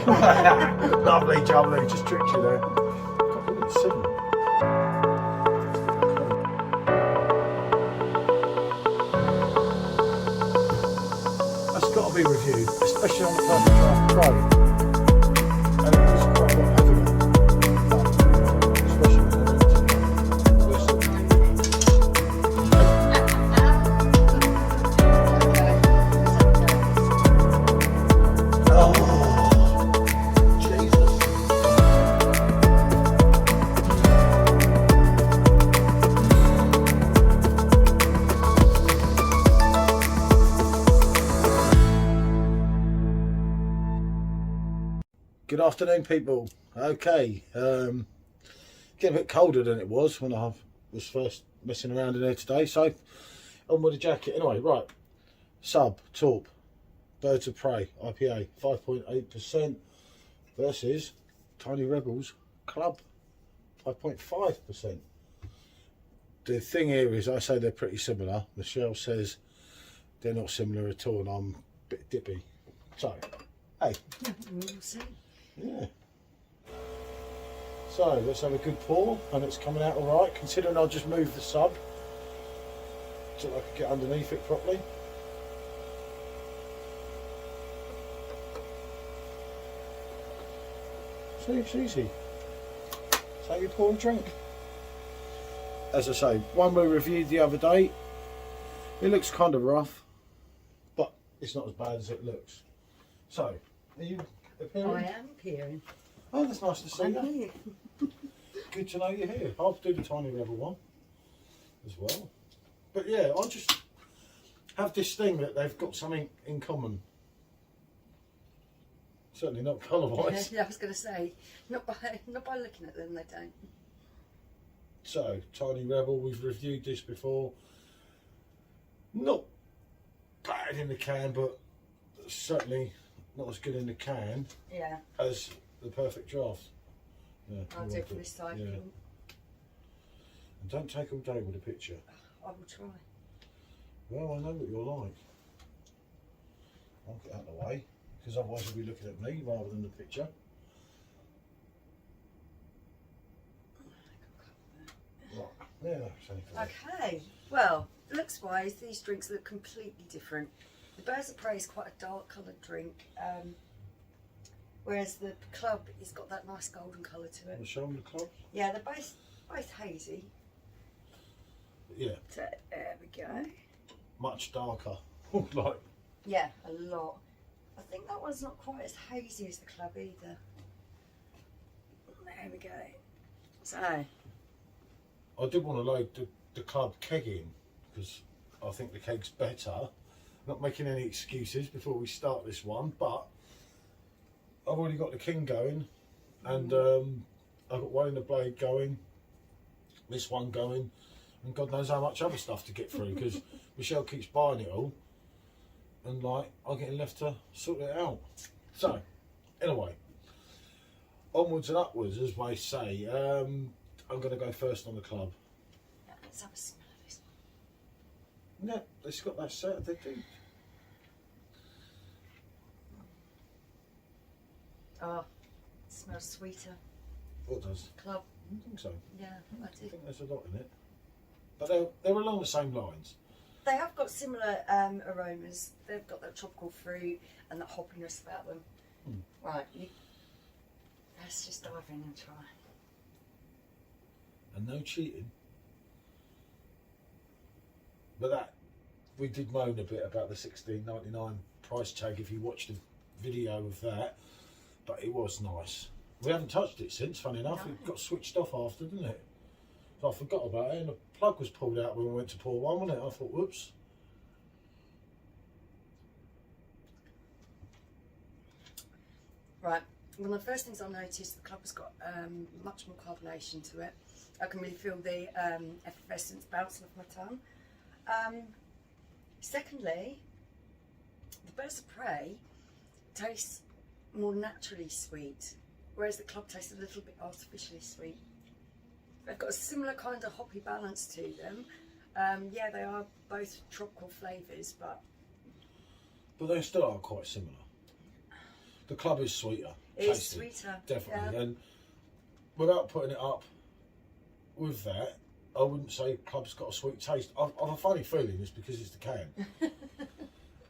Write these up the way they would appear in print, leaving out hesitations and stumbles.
Lovely jubbly, just tricked you there. God, look at the signal. That's got to be reviewed, especially on the Perfect Draft Pro. And it was quite a lot heavier. Especially when Good afternoon, people. Okay, getting a bit colder than it was when I was first messing around in here today, so on with the jacket. Anyway, right, sub, Torp, Birds of Prey, IPA, 5.8% versus Tiny Rebels, Clwb, 5.5%. The thing here is, I say they're pretty similar. Michelle says they're not similar at all, and I'm a bit dippy. So, hey. We'll see. Yeah. So let's have a good pour, and it's coming out all right. Considering I'll just move the sub so I can get underneath it properly. See, it's easy. That's how you pour a drink. As I say, one we reviewed the other day. It looks kind of rough, but it's not as bad as it looks. So, are you appearing? I am appearing. Oh, that's nice to see I'm you. here. Good to know you're here. I'll do the Tiny Rebel one as well. But yeah, I just have this thing that they've got something in common. Certainly not colour-wise. Yeah, I was going to say, not by looking at them, they don't. So, Tiny Rebel, we've reviewed this before. Not bad in the can, but certainly not as good in the can as the Perfect Draft. Yeah, I'll do it for this side. Yeah. And don't take all day with a picture. I will try. Well, I know what you're like. I'll get out of the way, because otherwise you'll be looking at me rather than the picture. Right. Yeah, okay, well, looks-wise, these drinks look completely different. The Birds of Prey is quite a dark coloured drink, whereas the Clwb has got that nice golden colour to it. Want to show them the Clwb? Yeah, they're both hazy. Yeah. So, there we go. Much darker. Like. Yeah, a lot. I think that one's not quite as hazy as the Clwb either. There we go. So. I did want to load the Clwb keg in, because I think the keg's better. Not making any excuses before we start this one, but I've already got the King going, and I've got one in the blade going, this one going, and God knows how much other stuff to get through, because Michelle keeps buying it all, and like I'm getting left to sort it out. So anyway, onwards and upwards, as they say. I'm going to go first on the Clwb. Yeah, let's have a smell of this one. No, it's got that set, they do. Oh, it smells sweeter. What does? Clwb. I think so. Yeah, I I do. think there's a lot in it. But they're along the same lines. They have got similar aromas. They've got that tropical fruit and that hoppiness about them. Right, let's just dive in and try. And no cheating. But that, we did moan a bit about the $16.99 price tag if you watched the video of that, but it was nice. We haven't touched it since, funny enough. No. It got switched off after, didn't it? So I forgot about it, and the plug was pulled out when we went to pour one, wasn't it? I thought, whoops. Right, one of the first things I noticed, the Clwb has got much more carbonation to it. I can really feel the effervescence bouncing off my tongue. Secondly, the Birds of Prey tastes more naturally sweet, whereas the Clwb tastes a little bit artificially sweet. They've got a similar kind of hoppy balance to them. Yeah, they are both tropical flavours, but they still are quite similar. The Clwb is sweeter. It's tasty, sweeter. definitely. Yeah. And without putting it up with that, I wouldn't say Club's got a sweet taste. I've a funny feeling it's because it's the can.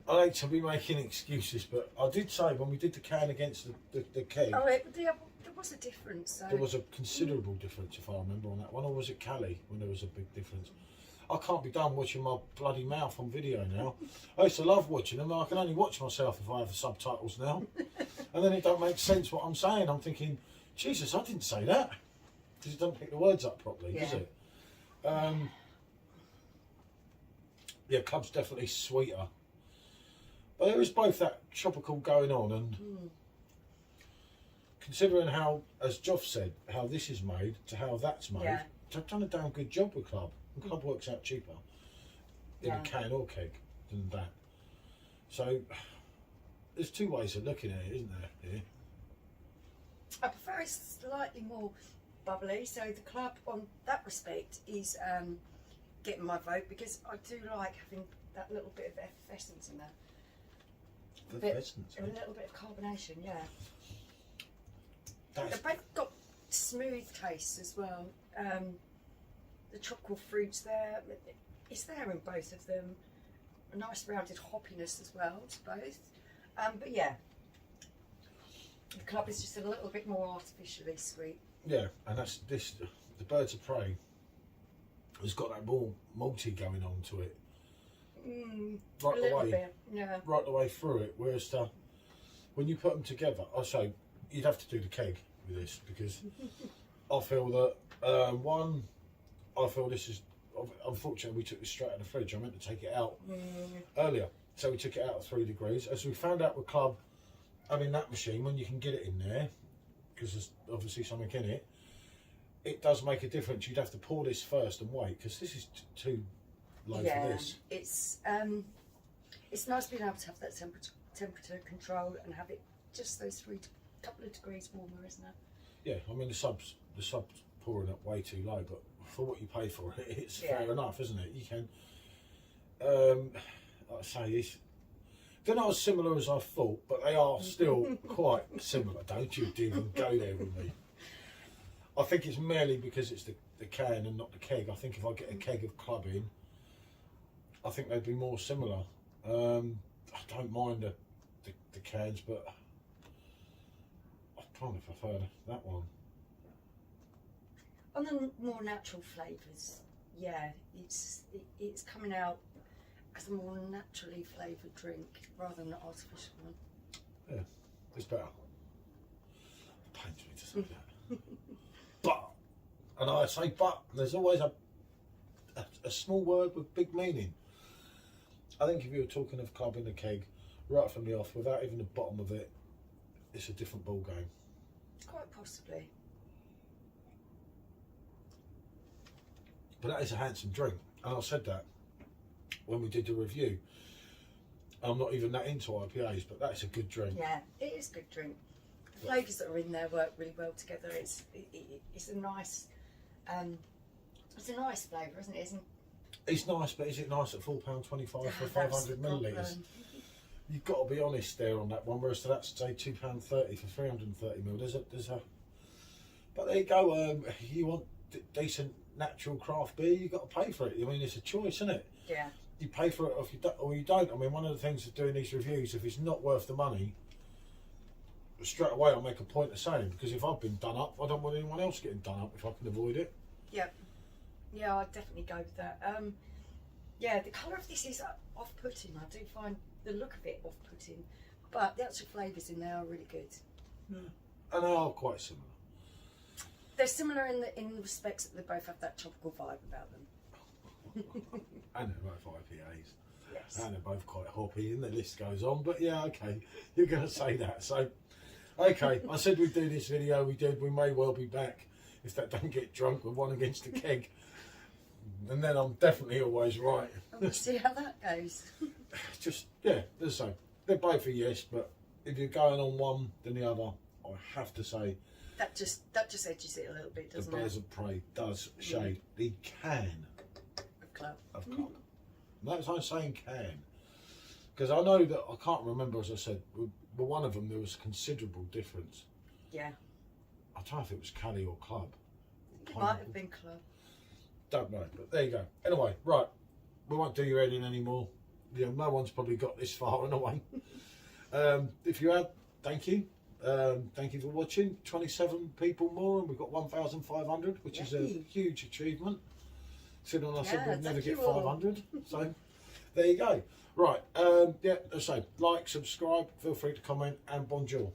I hate to be making excuses, but I did say when we did the can against the keg, Oh, there was a difference. So. there was a considerable difference, if I remember, on that one. Or was it Cali when there was a big difference? I can't be done watching my bloody mouth on video now. I used to love watching them. I can only watch myself if I have the subtitles now. And then it don't make sense what I'm saying. I'm thinking, Jesus, I didn't say that. Because it doesn't pick the words up properly, does it? Yeah, Club's definitely sweeter. But there is both that tropical going on, and considering how, as Joff said, how this is made to how that's made, they've done a damn good job with Club. And Club works out cheaper in a can or keg than that. So there's two ways of looking at it, isn't there? Here. I prefer it slightly more bubbly, so the Club on that respect is getting my vote, because I do like having that little bit of effervescence in there. A little bit of carbonation, yeah. They've both got smooth tastes as well. The tropical fruits there, it's there in both of them. A nice rounded hoppiness as well to both. But yeah, the Club is just a little bit more artificially sweet. Yeah, and that's this. The Birds of Prey has got that more malty going on to it. Right a little away, bit, yeah. Right the way through it. Whereas when you put them together, I say you'd have to do the keg with this, because I feel that one, I feel this is. Unfortunately, we took this straight out of the fridge. I meant to take it out earlier, so we took it out at 3 degrees. As we found out with Club having that machine, when you can get it in there, because there's obviously something in it, it does make a difference. You'd have to pour this first and wait, because this is too low for this. It's nice being able to have that temperature control and have it just those couple of degrees warmer, isn't it? Yeah, I mean the subs pouring up way too low, but for what you pay for it, it's fair enough, isn't it? You can, like I say, they're not as similar as I thought, but they are still quite similar. Don't you even go there with me. I think it's merely because it's the can and not the keg. I think if I get a keg of Club in, I think they'd be more similar. I don't mind the cans, but I kind of prefer that one. On the more natural flavours, yeah, it's coming out as a more naturally flavoured drink rather than an artificial one. Yeah, it's better. It pains me to say that. But, and I say but, there's always a small word with big meaning. I think if you were talking of Club in the keg, right from the off, without even the bottom of it, it's a different ball game. Quite possibly. But that is a handsome drink, and I said that when we did the review. I'm not even that into IPAs, but that's a good drink. Yeah, it is a good drink. The flavours that are in there work really well together. It's a nice, flavour, isn't it? It's nice, but is it nice at £4.25 for 500 millilitres? You've got to be honest there on that one. Whereas that's say £2.30 for 330 ml. There's a. But there you go. You want decent natural craft beer, you've got to pay for it. I mean, it's a choice, isn't it? Yeah. You pay for it or you don't. I mean, one of the things of doing these reviews, if it's not worth the money, straight away I'll make a point of saying, because if I've been done up, I don't want anyone else getting done up if I can avoid it. Yep. Yeah, I'd definitely go with that. Yeah, the colour of this is off-putting. I do find the look of it off-putting, but the actual flavours in there are really good. Yeah. And they are quite similar. They're similar in respects that they both have that tropical vibe about them. And they're both IPAs. Yes. And they're both quite hoppy, and the list goes on. But yeah, okay, you're going to say that. So, okay, I said we'd do this video. We did. We may well be back if that don't get drunk with one against the keg. And then I'm definitely always right. And we'll see how that goes. Just, yeah, as I say, they're both a yes, but if you're going on one than the other, I have to say, that just edges it a little bit, doesn't the it? Birds of Prey does shade the can Of Club. of Club. Notice I'm saying can, because I know that I can't remember, as I said, but one of them there was a considerable difference Yeah. I don't know if it was Cali or Club. It might have been Club. Don't know, but there you go. Anyway, right, we won't do your head in anymore. You know, no one's probably got this far anyway. If you have, thank you. Thank you for watching. 27 people more, and we've got 1,500, which is a huge achievement. Considering I said we'd never get 500, so there you go. Right, yeah, as I say, like, subscribe, feel free to comment, and bonjour.